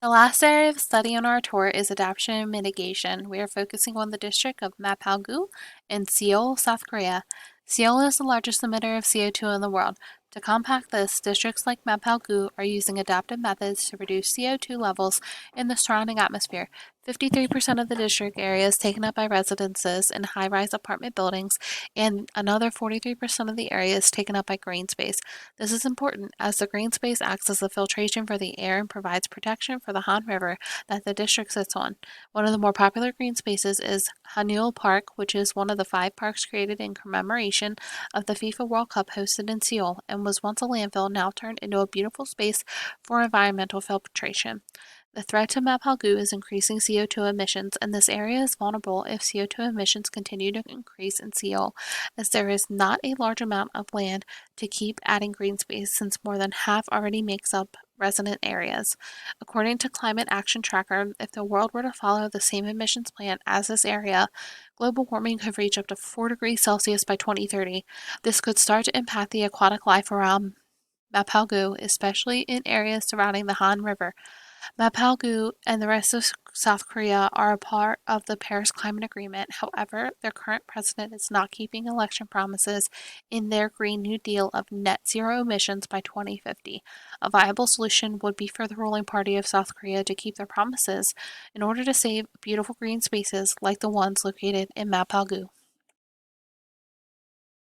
The last area of study on our tour is adaptation and mitigation. We are focusing on the district of Mapo-Gu in Seoul, South Korea. Seoul is the largest emitter of CO2 in the world. To combat this, districts like Mapo-Gu are using adaptive methods to reduce CO2 levels in the surrounding atmosphere. 53% of the district area is taken up by residences and high-rise apartment buildings, and another 43% of the area is taken up by green space. This is important as the green space acts as a filtration for the air and provides protection for the Han River that the district sits on. One of the more popular green spaces is Hanul Park, which is one of the 5 parks created in commemoration of the FIFA World Cup hosted in Seoul and was once a landfill, now turned into a beautiful space for environmental filtration. The threat to Mapo-Gu is increasing CO2 emissions, and this area is vulnerable if CO2 emissions continue to increase in Seoul, as there is not a large amount of land to keep adding green space since more than half already makes up resident areas. According to Climate Action Tracker, if the world were to follow the same emissions plan as this area, global warming could reach up to 4 degrees Celsius by 2030. This could start to impact the aquatic life around Mapo-Gu, especially in areas surrounding the Han River. Mapo-Gu and the rest of South Korea are a part of the Paris Climate Agreement. However, their current president is not keeping election promises in their Green New Deal of net zero emissions by 2050. A viable solution would be for the ruling party of South Korea to keep their promises in order to save beautiful green spaces like the ones located in Mapo-Gu.